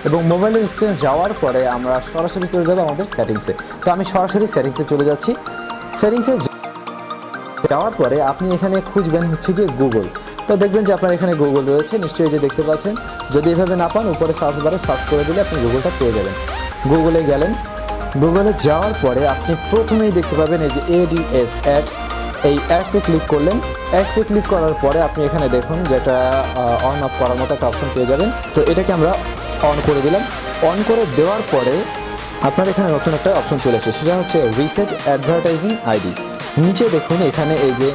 এবং মোবাইলের স্ক্রিনে যাওয়ার পরে আমরা সরাসরি চলে যাব আমাদের সেটিংসে। তো আমি সরাসরি সেটিংসে চলে যাচ্ছি। সেটিংসে যাওয়ার পরে আপনি এখানে খুঁজবেন হচ্ছে গিয়ে গুগল। তো দেখবেন যে আপনার এখানে গুগল রয়েছে, নিশ্চয়ই যে দেখতে পাচ্ছেন। যদি এভাবে না পান উপরে সার্চ বারে সার্চ করে দিলে আপনি গুগলটা পেয়ে যাবেন। গুগলে গেলেন, গুগলে যাওয়ার পরে আপনি প্রথমেই দেখতে পাবেন এই যে ADS অ্যাডস, এই অ্যাডসে ক্লিক করলেন। অ্যাডসে ক্লিক করার পরে আপনি এখানে দেখুন যে একটা অন অফ করার মতো একটা অপশন পেয়ে যাবেন। তো এটাকে আমরা অন করে দিলাম। অন করে দেওয়ার পরে আপনার এখানে নতুন একটা অপশন চলে এসেছে, সেটা হচ্ছে রিসেট অ্যাডভার্টাইজিং আইডি। নিচে দেখুন এখানে এই যে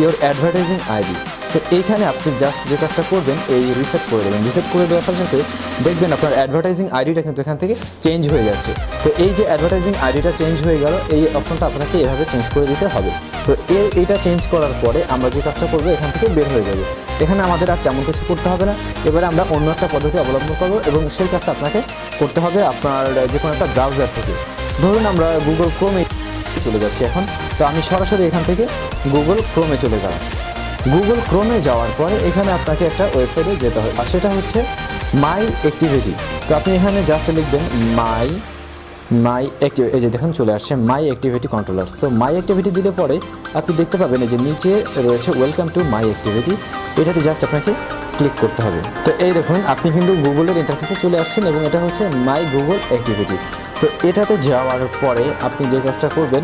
ইওর অ্যাডভার্টাইজিং আইডি। তো এইখানে আপনি জাস্ট যে কাজটা করবেন এই রিসেট করে দেবেন। রিসেট করে দেওয়ার সাথে সাথে দেখবেন আপনার অ্যাডভার্টাইজিং আইডিটা কিন্তু এখান থেকে চেঞ্জ হয়ে যাচ্ছে। তো এই যে অ্যাডভার্টাইজিং আইডিটা চেঞ্জ হয়ে গেল, এই অপশনটা আপনাকে এভাবে চেঞ্জ করে দিতে হবে। তো এইটা চেঞ্জ করার পরে আমরা যে কাজটা করবো এখান থেকে বের হয়ে যাবে। এখানে আমাদের আর তেমন কিছু করতে হবে না। এবারে আমরা অন্য একটা পদ্ধতি অবলম্বন করবো এবং সেই কাজটা আপনাকে করতে হবে আপনার যে কোনো একটা ব্রাউজার থেকে। ধরুন আমরা গুগল ক্রোমে চলে যাচ্ছি এখন। তো আমি সরাসরি এখান থেকে গুগল ক্রোমে চলে গেলাম। গুগল ক্রোমে যাওয়ার পরে এখানে আপনাকে একটা ওয়েবসাইটে যেতে হবে, আর সেটা হচ্ছে মাই অ্যাক্টিভিটি। তো আপনি এখানে জাস্ট লিখবেন মাই অ্যাক্টিভিটি। এই যে দেখুন চলে আসছে মাই অ্যাক্টিভিটি কন্ট্রোলার্স। তো মাই অ্যাক্টিভিটি দিলে পরে আপনি দেখতে পাবেন এই যে নিচে রয়েছে ওয়েলকাম টু মাই অ্যাক্টিভিটি, এটাতে জাস্ট আপনাকে ক্লিক করতে হবে। তো এই দেখুন আপনি কিন্তু গুগলের ইন্টারফেসে চলে আসছেন এবং এটা হচ্ছে মাই গুগল অ্যাক্টিভিটি। তো এটাতে যাওয়ার পরে আপনি যে কাজটা করবেন,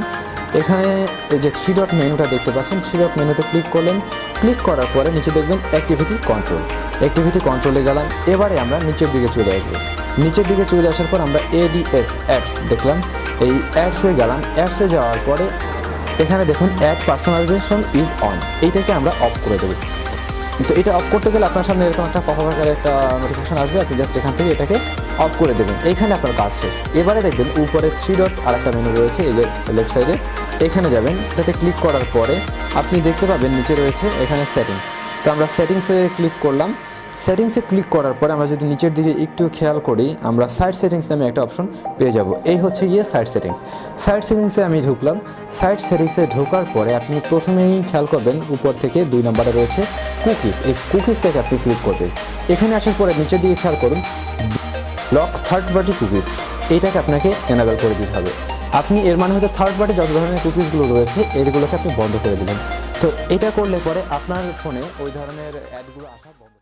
এখানে এই যে 3 ডট মেনুটা দেখতে পাচ্ছেন, 3 ডট মেনুতে ক্লিক করলেন। ক্লিক করার পরে নিচে দেখবেন অ্যাক্টিভিটি কন্ট্রোল। অ্যাক্টিভিটি কন্ট্রোলে গেলাম। এবারে আমরা নিচের দিকে চলে আসবো। নিচের দিকে চলে আসার পর আমরা ADS অ্যাডস দেখলাম, এই অ্যাডসে গেলাম। অ্যাডসে যাওয়ার পরে এখানে দেখুন অ্যাড পার্সোনালাইজেশন ইজ অন, এইটাকে আমরা অফ করে দেবো। তো এটা অফ করতে গেলে আপনার সামনে এরকম একটা পপআপ আকারে একটা নোটিফিকেশন আসবে, আপনি জাস্ট এখান থেকে এটাকে অফ করে দেবেন। এইখানে আপনার কাজ শেষ। এবারে দেখবেন উপরে 3 ডট আর একটা মেনু রয়েছে এই যে লেফট সাইডে, এখানে যাবেন। এটাতে ক্লিক করার পরে আপনি দেখতে পাবেন নিচে রয়েছে এখানে সেটিংস। তো আমরা সেটিংসে ক্লিক করলাম। সেটিংসে ক্লিক করার পরে আমরা যদি নিচের দিকে একটু খেয়াল করি, আমরা সাইট সেটিংস নামে একটা অপশন পেয়ে যাব। এই হচ্ছে গিয়ে সাইট সেটিংস। সাইট সেটিংসে আমি ঢুকলাম। সাইট সেটিংসে ঢোকার পরে আপনি প্রথমেই খেয়াল করবেন উপর থেকে 2 নম্বরে রয়েছে কুকিজ। এই কুকিজটাকে আপনি ক্লিক করবেন। এখানে আসার পরে নিচের দিকে খেয়াল করুন ব্লক থার্ড পার্টি কুকিজ, এইটাকে আপনাকে এনাবেল করে দিতে হবে। আপনি এর মানে হচ্ছে থার্ড পার্টি যত ধরনের কুকিজগুলো রয়েছে এইগুলোকে আপনি বন্ধ করে দিলেন। তো এটা করলে পরে আপনার ফোনে ওই ধরনের অ্যাডগুলো আসা বন্ধ।